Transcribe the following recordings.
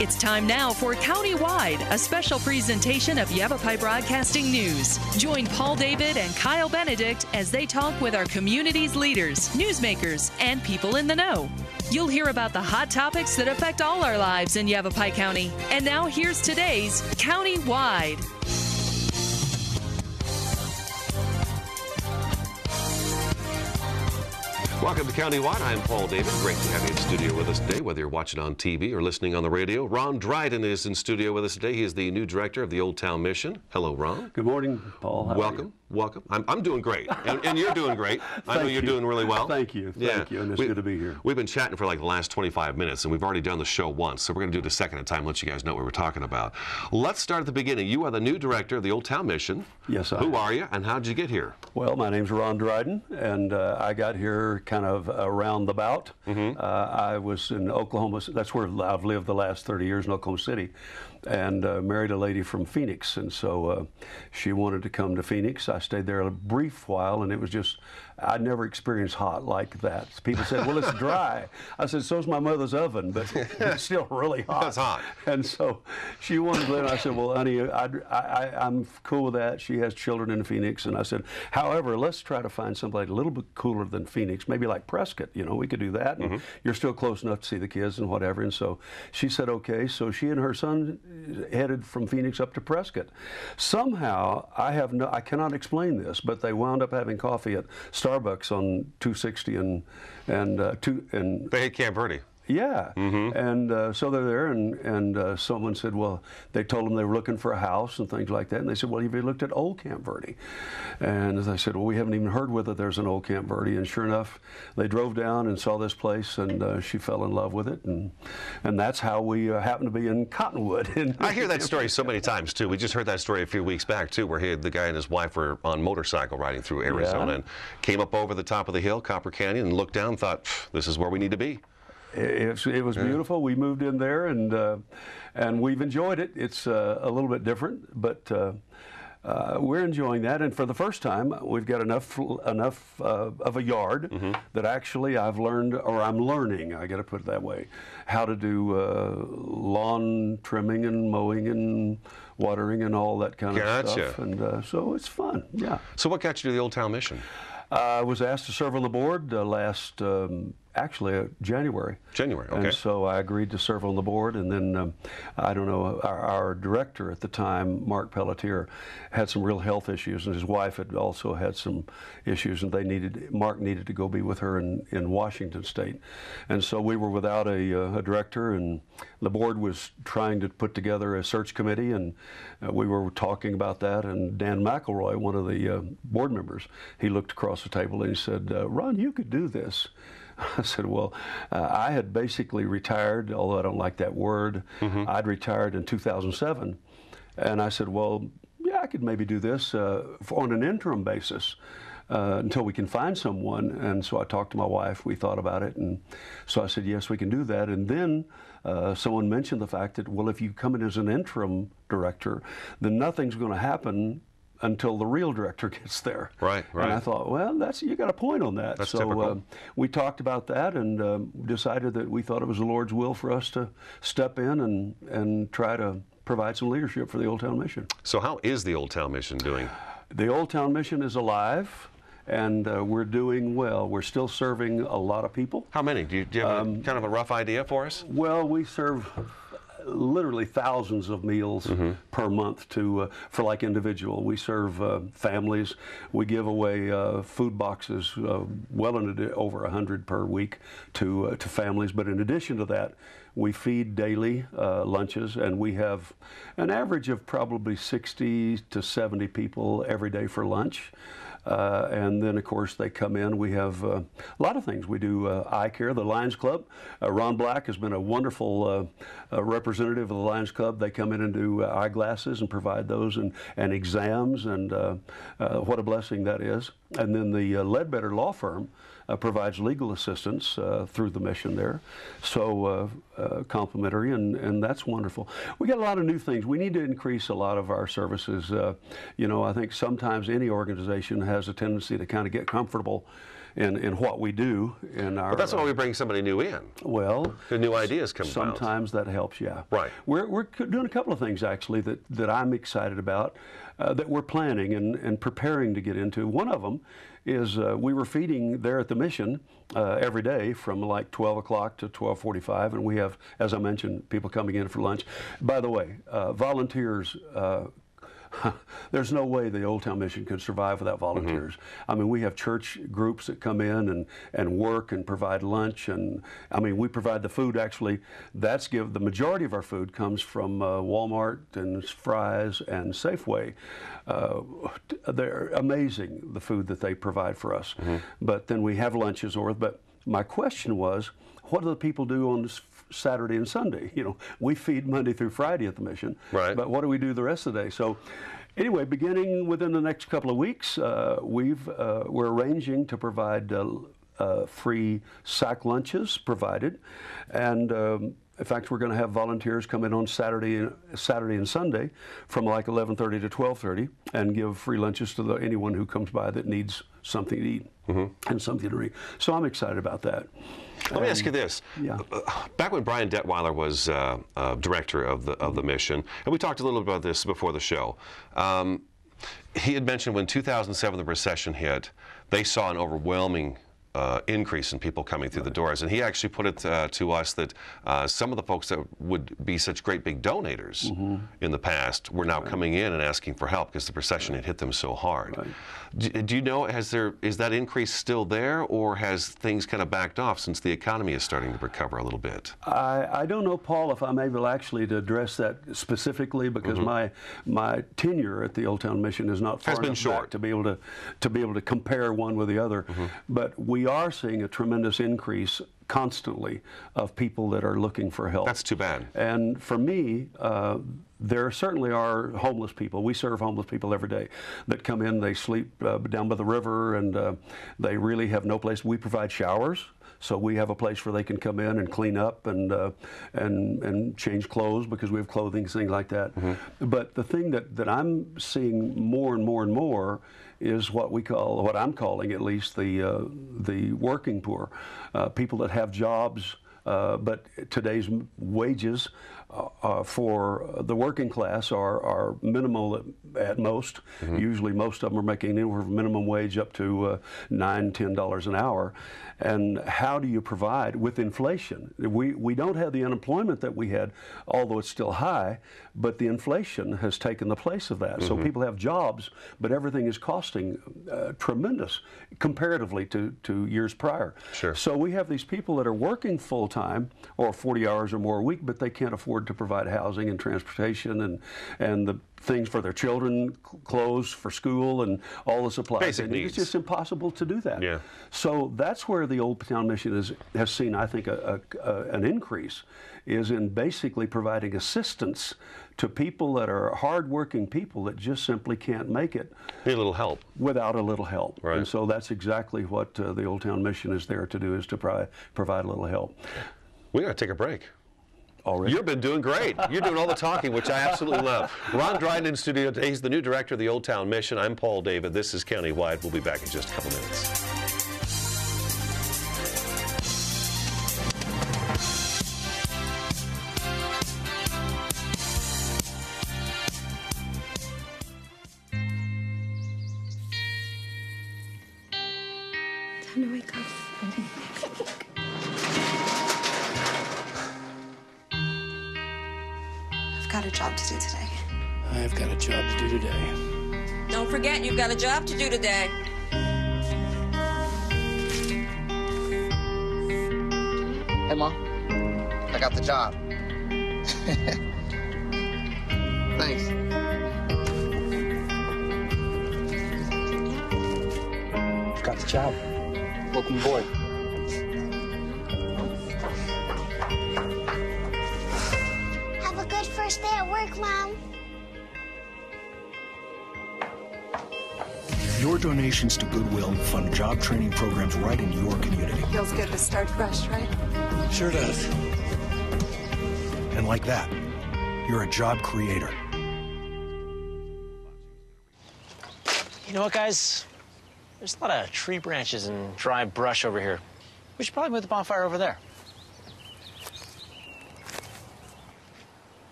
It's time now for Countywide, a special presentation of Yavapai Broadcasting News. Join Paul David and Kyle Benedict as they talk with our community's leaders, newsmakers, and people in the know. You'll hear about the hot topics that affect all our lives in Yavapai County. And now here's today's Countywide. Welcome to Countywide. I'm Paul David. Great to have you in studio with us today, whether you're watching on TV or listening on the radio. Ron Dryden is in studio with us today. He is the new director of the Old Town Mission. Hello, Ron. Good morning, Paul. How Welcome. Welcome. I'm doing great, and you're doing great. I know you're doing really well. Thank you. Thank you, and it's good to be here. We've been chatting for like the last 25 minutes, and we've already done the show once, so we're going to do it a second at a time, let you guys know what we're talking about. Let's start at the beginning. You are the new director of the Old Town Mission. Yes, I am. Who are you, and how did you get here? Well, my name's Ron Dryden, and I got here kind of around the bout. I was in Oklahoma. That's where I've lived the last 30 years, in Oklahoma City, and married a lady from Phoenix, and so she wanted to come to Phoenix. I stayed there a brief while, and it was just, I'd never experienced hot like that. People said, well, it's dry. I said, so's my mother's oven, but it's still really hot. It's hot. And so she wanted to live, and I said, well, honey, I'm cool with that. She has children in Phoenix, and I said, however, let's try to find somebody a little bit cooler than Phoenix, maybe like Prescott. You know, we could do that, and you're still close enough to see the kids and whatever. And so she said, okay. So she and her son headed from Phoenix up to Prescott. Somehow, I cannot explain this, but they wound up having coffee at Starbucks on 260 and They had Camp Verde. Yeah, and so they're there, and someone said, well, they told them they were looking for a house and things like that, and they said, well, have you looked at Old Camp Verde? And they said, well, we haven't even heard whether there's an Old Camp Verde, and sure enough, they drove down and saw this place, and she fell in love with it, and that's how we happened to be in Cottonwood. I hear that story so many times, too. We just heard that story a few weeks back, too, where the guy and his wife were on motorcycle riding through Arizona and came up over the top of the hill, Copper Canyon, and looked down and thought, this is where we need to be. It was beautiful. We moved in there, and we've enjoyed it. It's a little bit different, but we're enjoying that. And for the first time, we've got enough of a yard that actually I've learned, or I'm learning, I got to put it that way, how to do lawn trimming and mowing and watering and all that kind of stuff. And so it's fun. Yeah. So what got you to the Old Town Mission? I was asked to serve on the board last, actually, January. January, okay. And so I agreed to serve on the board, and then, I don't know, our director at the time, Mark Pelletier, had some real health issues, and his wife had also had some issues, and Mark needed to go be with her in Washington State. And so we were without a director, and the board was trying to put together a search committee, and we were talking about that, and Dan McElroy, one of the board members, he looked across the table and he said, Ron, you could do this. I said, well, I had basically retired, although I don't like that word. I'd retired in 2007. And I said, well, yeah, I could maybe do this on an interim basis until we can find someone. And so I talked to my wife. We thought about it. And so I said, yes, we can do that. And then someone mentioned the fact that, well, if you come in as an interim director, then nothing's going to happen until the real director gets there. Right. And I thought, well, you got a point on that. That's so typical. We talked about that and decided that we thought it was the Lord's will for us to step in and try to provide some leadership for the Old Town Mission. So how is the Old Town Mission doing? The Old Town Mission is alive, and we're doing well. We're still serving a lot of people. How many? Do you have kind of a rough idea for us? Well, we serve literally thousands of meals per month for like individual. We serve families. We give away food boxes, well into over 100 per week to families. But in addition to that, we feed daily lunches, and we have an average of probably 60 to 70 people every day for lunch. And then, of course, they come in. We have a lot of things. We do eye care, the Lions Club. Ron Black has been a wonderful representative of the Lions Club. They come in and do eyeglasses and provide those and exams, and what a blessing that is. And then the Ledbetter Law Firm provides legal assistance through the mission there, so complimentary, and that's wonderful. We got a lot of new things. We need to increase a lot of our services. You know, I think sometimes any organization has a tendency to kind of get comfortable in what we do in our. But that's why we bring somebody new in. Well, the new ideas come about. Sometimes that helps, yeah. Right. We're doing a couple of things actually that I'm excited about, that we're planning and preparing to get into. One of them is we were feeding there at the mission every day from like 12 o'clock to 12:45, and we have, as I mentioned, people coming in for lunch. By the way, volunteers. There's no way the Old Town Mission could survive without volunteers. I mean, we have church groups that come in and work and provide lunch, and I mean, we provide the food. Actually, the majority of our food comes from Walmart and Fry's and Safeway. They're amazing, the food that they provide for us. But then we have lunches but my question was, what do the people do on Saturday and Sunday? You know, we feed Monday through Friday at the mission, right. But what do we do the rest of the day? So anyway, beginning within the next couple of weeks, we're arranging to provide free sack lunches provided, and in fact, we're going to have volunteers come in on Saturday and Sunday from like 11:30 to 12:30 and give free lunches to anyone who comes by that needs something to eat and something to read. So I'm excited about that. Let me ask you this. Yeah. Back when Brian Detweiler was director of the mission, and we talked a little about this before the show, he had mentioned when 2007 the recession hit, they saw an overwhelming increase in people coming through the doors, and he actually put it to us that some of the folks that would be such great big donators in the past were now coming in and asking for help because the recession had hit them so hard. Do you know, is that increase still there, or has things kind of backed off since the economy is starting to recover a little bit? I don't know, Paul, if I'm able actually to address that specifically, because my tenure at the Old Town Mission is not far enough back to be able to compare one with the other. But we are seeing a tremendous increase constantly of people that are looking for help. That's too bad. And for me, there certainly are homeless people. We serve homeless people every day that come in, they sleep down by the river, and they really have no place. We provide showers, so we have a place where they can come in and clean up and change clothes, because we have clothing, things like that. But the thing that I'm seeing more and more and more is what I'm calling at least the working poor, people that have jobs, but today's wages for the working class are minimal at most. Usually most of them are making anywhere from minimum wage up to $9, $10 an hour. And how do you provide with inflation? We don't have the unemployment that we had, although it's still high, but the inflation has taken the place of that. So people have jobs, but everything is costing tremendous comparatively to years prior. Sure. So we have these people that are working full-time or 40 hours or more a week, but they can't afford to provide housing and transportation and the things for their children, clothes for school, and all the supplies. Basic needs. It's just impossible to do that. Yeah. So that's where the Old Town Mission has seen, I think, an increase, is in basically providing assistance to people that are hardworking people that just simply can't make it. Need a little help. Without a little help. Right. And so that's exactly what the Old Town Mission is there to do, is to provide a little help. We got to take a break. Already? You've been doing great. You're doing all the talking, which I absolutely love. Ron Dryden in studio today. He's the new director of the Old Town Mission. I'm Paul David. This is Countywide. We'll be back in just a couple minutes. Time to wake up. I've got a job to do today. I've got a job to do today. Don't forget, you've got a job to do today. Hey, Mom. I got the job. Thanks. I've got the job. Welcome aboard. Have a good first day at work, Mom. Your donations to Goodwill fund job training programs right in your community. Feels good to start fresh, right? Sure does. And like that, you're a job creator. You know what, guys? There's a lot of tree branches and dry brush over here. We should probably move the bonfire over there.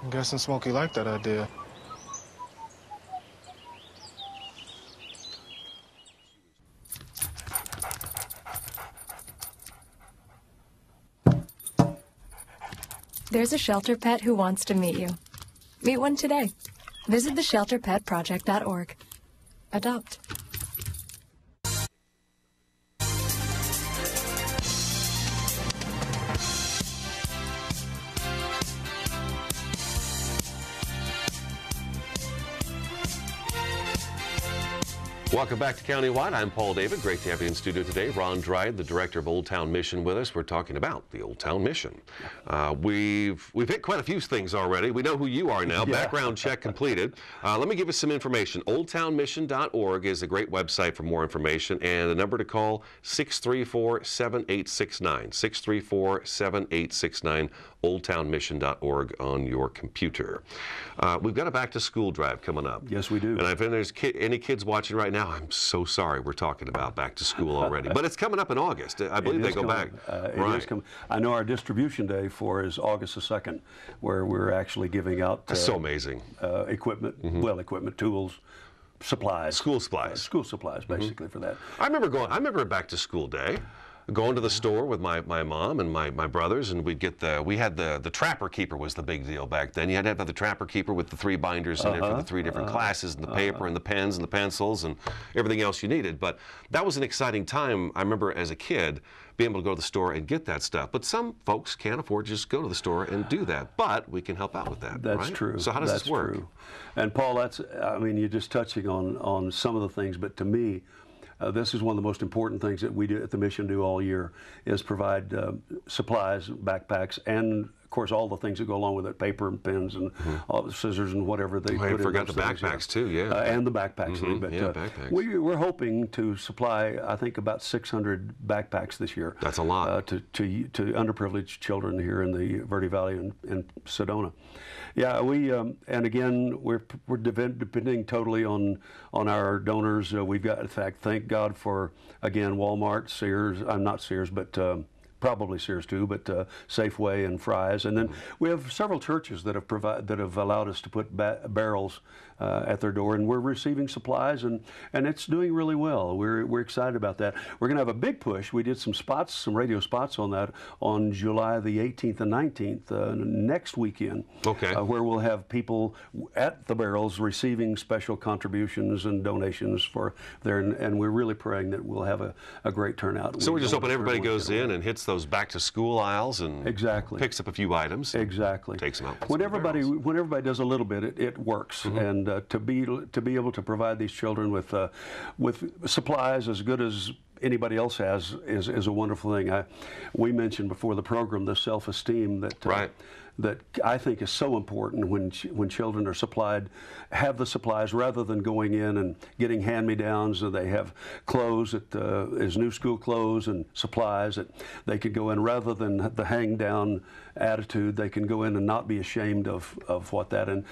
I'm guessing Smokey liked that idea. There's a shelter pet who wants to meet you. Meet one today. Visit theshelterpetproject.org. Adopt. Welcome back to Countywide. I'm Paul David. Great to have you in studio today. Ron Dryden, the director of Old Town Mission, with us. We're talking about the Old Town Mission. We've hit quite a few things already. We know who you are now. Yeah. Background check completed. Let me give us some information. OldTownMission.org is a great website for more information, and the number to call 634-7869. 634-7869. OldTownMission.org on your computer. We've got a back-to-school drive coming up. Yes, we do. And if there's any kids watching right now, I'm so sorry we're talking about back to school already. But it's coming up in August. I believe they go back. Right. I know our distribution day is August the 2nd, where we're actually giving out That's so amazing. Equipment, equipment, tools, supplies. School supplies. School supplies, basically, for that. I remember back to school day. Going to the store with my mom and my brothers, and we had the Trapper Keeper was the big deal back then. You had to have the Trapper Keeper with the 3 binders in it for the 3 different classes, and the paper and the pens and the pencils and everything else you needed. But that was an exciting time. I remember as a kid being able to go to the store and get that stuff. But some folks can't afford to just go to the store and do that. But we can help out with that. That's right? true. So how does this work? True. And Paul, you're just touching on some of the things, but to me, this is one of the most important things that we do at the mission all year is provide supplies, backpacks, and of course all the things that go along with it, paper and pens and all the scissors and whatever they put in. I forgot the backpacks too, yeah. And the backpacks. But backpacks. We're hoping to supply, I think, about 600 backpacks this year. That's a lot. To underprivileged children here in the Verde Valley and Sedona. Yeah, and again, we're depending totally on our donors. We've got, in fact, thank God for, again, Walmart, Sears, not Sears, but probably Sears too, but Safeway and Fry's. And then we have several churches that have allowed us to put barrels at their door, and we're receiving supplies, and it's doing really well. We're excited about that. We're going to have a big push. We did some radio spots on that on July the 18th and 19th next weekend. Okay. Where we'll have people at the barrels receiving special contributions and donations for there, and we're really praying that we'll have a great turnout. So we're just hoping everybody goes in and hits those back to school aisles and picks up a few items. Exactly. Takes them out. When everybody does a little bit, it works. And to be able to provide these children with supplies as good as anybody else has is a wonderful thing. We mentioned before the program the self-esteem that I think is so important when children are have the supplies rather than going in and getting hand-me-downs. They have clothes as new school clothes and supplies that they could go in rather than the hang-down attitude. They can go in and not be ashamed of what that. And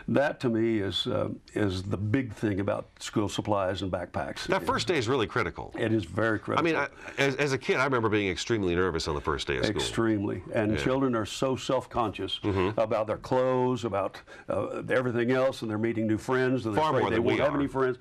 that to me is the big thing about school supplies and backpacks. That first day is really critical. It is very critical. I mean, as a kid, I remember being extremely nervous on the first day of school. Extremely. And children are so self-conscious about their clothes, about everything else, and they're meeting new friends, and far more they than won't we have are. any friends.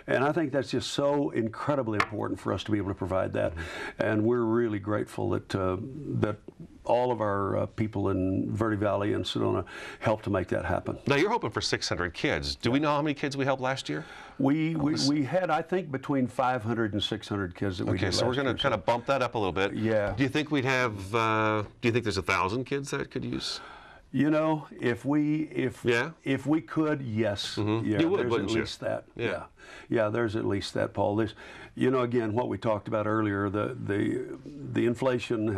And I think that's just so incredibly important for us to be able to provide that. And we're really grateful that all of our people in Verde Valley and Sedona helped to make that happen. Now you're hoping for 600 kids. Do we know how many kids we helped last year? We had, I think, between 500 and 600 kids that we did last year. So we're going to kind of bump that up a little bit. Yeah. Do you think we'd have? Do you think there's 1,000 kids that could use? You know, if we could, yes. You would, there's wouldn't at you? least that. Yeah. Yeah, there's at least that, Paul. This, you know, again, what we talked about earlier, the inflation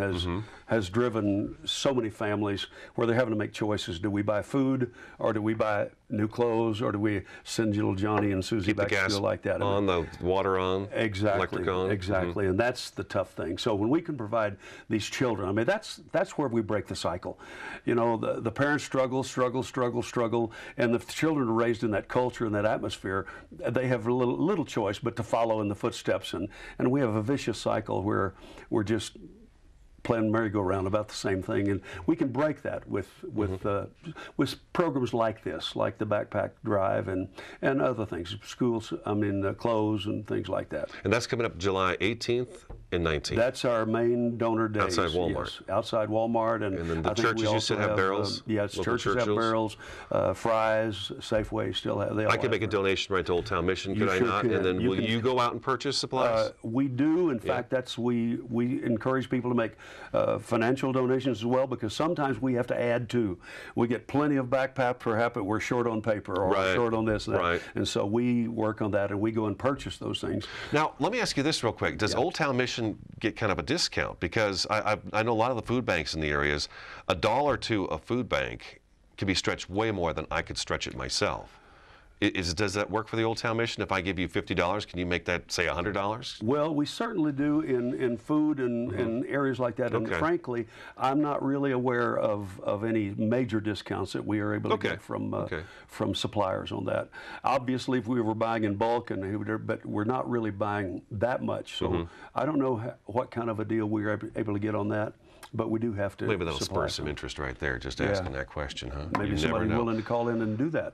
has driven so many families where they're having to make choices. Do we buy food, or do we buy new clothes, or do we send little Johnny and Susie back to school like that? On the water on, exactly, electric on. Exactly, and that's the tough thing. So when we can provide these children, I mean, that's where we break the cycle. You know, the parents struggle, and the children are raised in that culture and that atmosphere. They have little choice but to follow in the footsteps, and we have a vicious cycle where we're just playing merry-go-round about the same thing, and we can break that with programs like this, like the Backpack Drive and other things, schools, clothes and things like that. And that's coming up July 18th and 19th. That's our main donor days. Outside Walmart. Yes, outside Walmart, and then the churches you said have barrels. Yes, churches have barrels. Fry's, Safeway still have. I can make a donation right to Old Town Mission, could I not? And then will you go out and purchase supplies? We do. In fact, we encourage people to make financial donations as well, because sometimes we have to add to. We get plenty of backpack perhaps, but we're short on paper or short on this and that. And so we work on that, and we go and purchase those things. Now, let me ask you this real quick. Does Old Town Mission get kind of a discount? Because I know a lot of the food banks in the areas, $1 to a food bank can be stretched way more than I could stretch it myself. Does that work for the Old Town Mission? If I give you $50, can you make that, say, $100? Well, we certainly do in food and areas like that. And frankly, I'm not really aware of any major discounts that we are able to get from suppliers on that. Obviously, if we were buying in bulk, but we're not really buying that much. So I don't know what kind of a deal we're able to get on that. But we do have to. Maybe that'll spur some interest right there, just asking that question, huh? Maybe somebody's willing to call in and do that.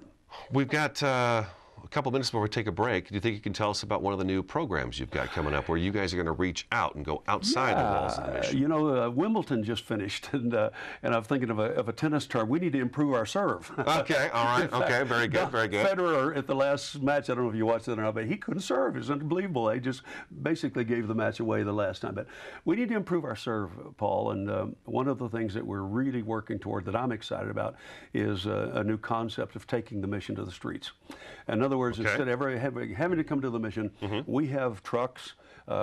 We've got a couple minutes before we take a break. Do you think you can tell us about one of the new programs you've got coming up where you guys are going to reach out and go outside the walls of the mission? You know, Wimbledon just finished, and I'm thinking of a tennis term. We need to improve our serve. Okay, all right, okay, very good, very good. Federer at the last match, I don't know if you watched it or not, but he couldn't serve. It was unbelievable. They just basically gave the match away the last time. But we need to improve our serve, Paul, and one of the things that we're really working toward that I'm excited about is a new concept of taking the mission to the streets. In other words, instead of having to come to the mission, we have trucks.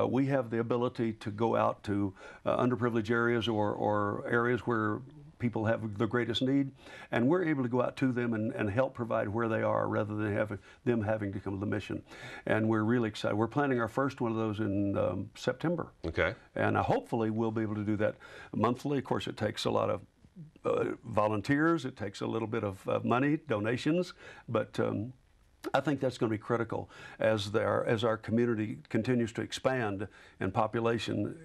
We have the ability to go out to underprivileged areas or areas where people have the greatest need, and we're able to go out to them and help provide where they are rather than them having to come to the mission. And we're really excited. We're planning our first one of those in September. Okay. And hopefully we'll be able to do that monthly. Of course, it takes a lot of volunteers. It takes a little bit of money, donations, but I think that's going to be critical as our community continues to expand and population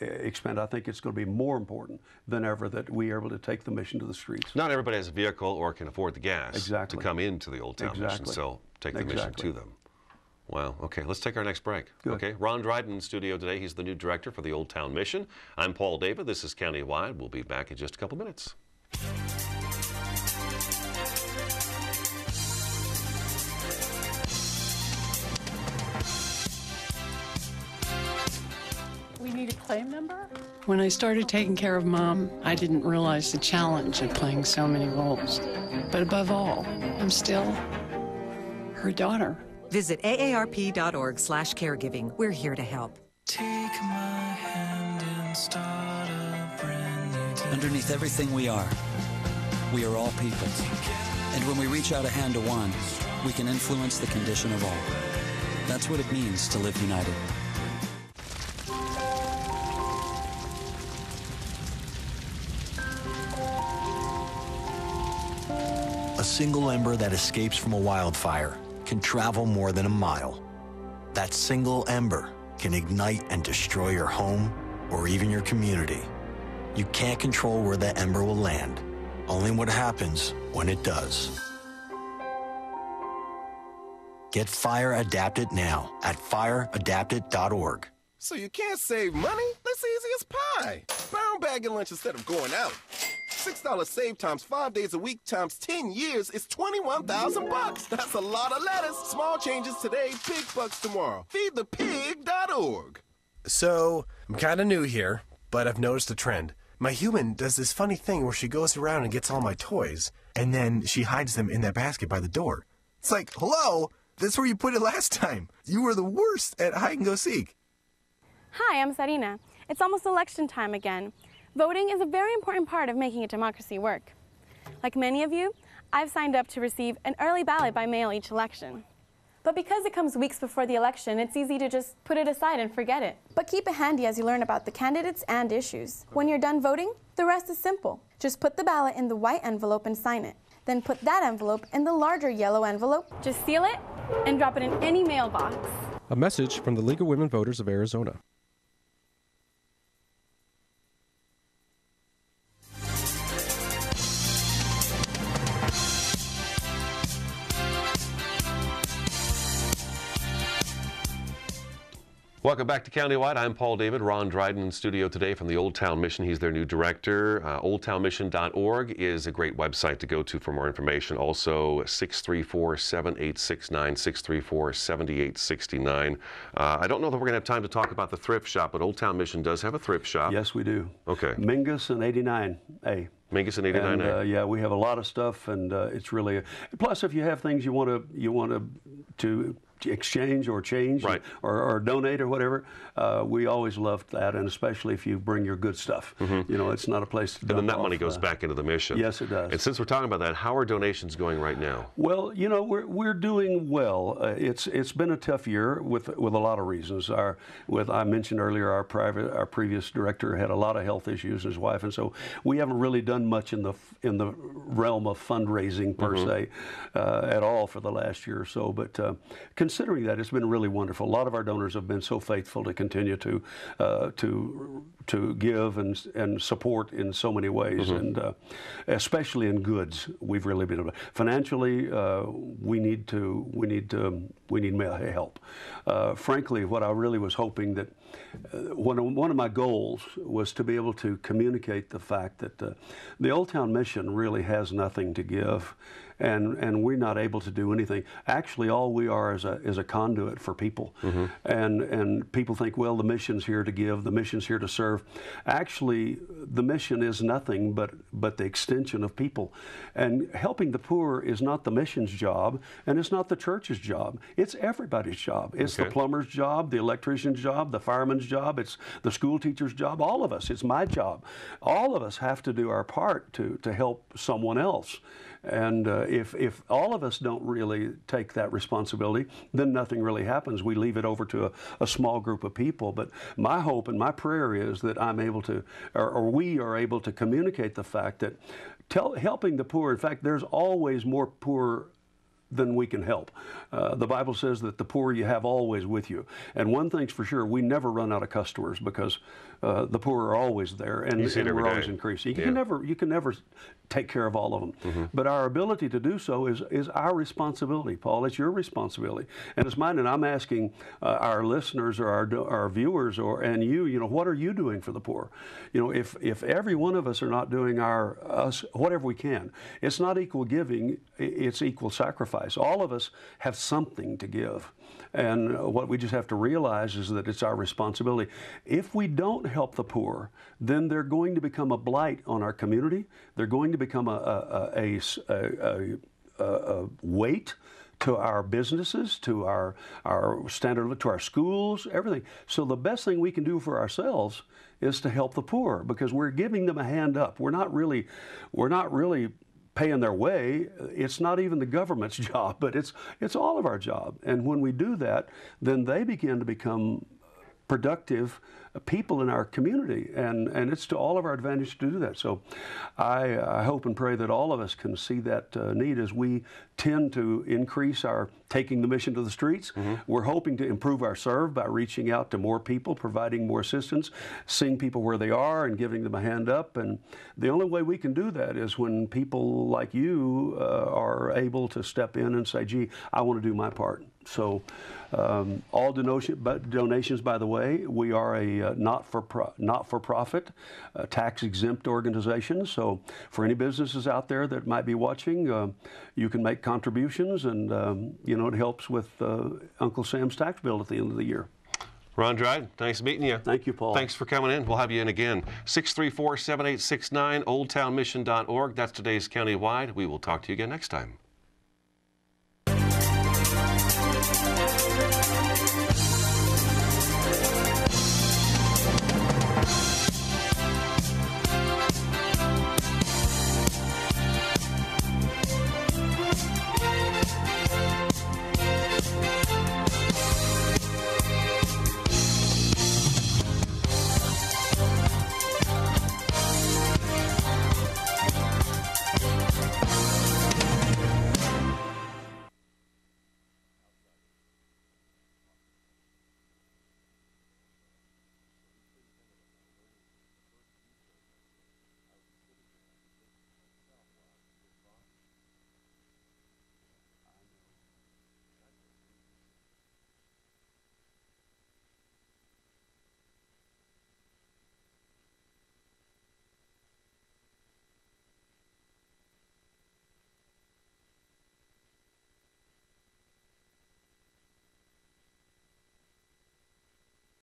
expand. I think it's going to be more important than ever that we are able to take the mission to the streets. Not everybody has a vehicle or can afford the gas to come into the Old Town Mission, so take the mission to them. Wow. Okay, let's take our next break. Good. Okay, Ron Dryden in studio today. He's the new director for the Old Town Mission. I'm Paul David. This is Countywide. We'll be back in just a couple minutes. We need a claim number? When I started taking care of Mom, I didn't realize the challenge of playing so many roles. But above all, I'm still her daughter. Visit aarp.org/caregiving. We're here to help. Take my hand and start a brand new day. Underneath everything we are all people. And when we reach out a hand to one, we can influence the condition of all. That's what it means to live united. A single ember that escapes from a wildfire can travel more than a mile. That single ember can ignite and destroy your home or even your community. You can't control where that ember will land, only what happens when it does. Get Fire Adapted now at fireadapted.org. So you can't save money? That's easy as pie. Brown bagging lunch instead of going out. $6 save times 5 days a week times 10 years is $21,000. That's a lot of lettuce. Small changes today, big bucks tomorrow. Feedthepig.org. So, I'm kind of new here, but I've noticed a trend. My human does this funny thing where she goes around and gets all my toys, and then she hides them in that basket by the door. It's like, hello? That's where you put it last time. You were the worst at hide and go seek. Hi, I'm Sarina. It's almost election time again. Voting is a very important part of making a democracy work. Like many of you, I've signed up to receive an early ballot by mail each election. But because it comes weeks before the election, it's easy to just put it aside and forget it. But keep it handy as you learn about the candidates and issues. When you're done voting, the rest is simple. Just put the ballot in the white envelope and sign it. Then put that envelope in the larger yellow envelope, just seal it, and drop it in any mailbox. A message from the League of Women Voters of Arizona. Welcome back to Countywide. I'm Paul David. Ron Dryden in studio today from the Old Town Mission. He's their new director. OldTownMission.org is a great website to go to for more information. Also, 634-7869, 634-7869. I don't know that we're going to have time to talk about the thrift shop, but Old Town Mission does have a thrift shop. Yes, we do. Okay. Mingus and 89A. Mingus and 89A. Yeah, we have a lot of stuff, and it's really. Plus, if you have things you want to exchange or change, right, or donate or whatever, we always love that, and especially if you bring your good stuff. Mm-hmm. You know, it's not a place to dump and then that off, money goes back into the mission. Yes, it does. And since we're talking about that, how are donations going right now? Well, you know, we're doing well. It's been a tough year with a lot of reasons. I mentioned earlier our previous director had a lot of health issues, his wife, and so we haven't really done much in the realm of fundraising per se at all for the last year or so. But considering that, it's been really wonderful. A lot of our donors have been so faithful to continue to give and support in so many ways, and especially in goods. We've really been able to. Financially, we need help. Frankly, what I really was hoping that one of my goals was to be able to communicate the fact that the Old Town Mission really has nothing to give. And we're not able to do anything. Actually, all we are is a conduit for people. And people think, well, the mission's here to give, the mission's here to serve. Actually, the mission is nothing but the extension of people. And helping the poor is not the mission's job, and it's not the church's job. It's everybody's job. It's the plumber's job, the electrician's job, the fireman's job, it's the school teacher's job, all of us. It's my job. All of us have to do our part to help someone else. And if all of us don't really take that responsibility, then nothing really happens. We leave it over to a small group of people. But my hope and my prayer is that I'm able to, or we are able to communicate the fact that helping the poor, in fact, there's always more poor than we can help. The Bible says that the poor you have always with you. And one thing's for sure, we never run out of customers because the poor are always there, and we're always increasing. You can never take care of all of them. But our ability to do so is our responsibility, Paul. It's your responsibility, and it's mine. And I'm asking our listeners or our viewers and you know, what are you doing for the poor? You know, if every one of us are not doing us whatever we can, it's not equal giving, it's equal sacrifice. All of us have something to give. And what we just have to realize is that it's our responsibility. If we don't help the poor, then they're going to become a blight on our community. They're going to become a weight to our businesses, to our standard, to our schools, everything. So the best thing we can do for ourselves is to help the poor, because we're giving them a hand up. We're not really paying their way. It's not even the government's job, but it's all of our job. And when we do that, then they begin to become productive people in our community, and it's to all of our advantage to do that. So I hope and pray that all of us can see that need as we tend to increase our taking the mission to the streets. We're hoping to improve our serve by reaching out to more people, providing more assistance, seeing people where they are and giving them a hand up. And the only way we can do that is when people like you are able to step in and say, gee, I want to do my part. So all donations, by the way, we are a not-for-profit, tax-exempt organization. So for any businesses out there that might be watching, you can make contributions, and you know, it helps with Uncle Sam's tax bill at the end of the year. Ron Dryden, nice meeting you. Thank you, Paul. Thanks for coming in. We'll have you in again. 634-7869, oldtownmission.org. That's today's Countywide. We will talk to you again next time.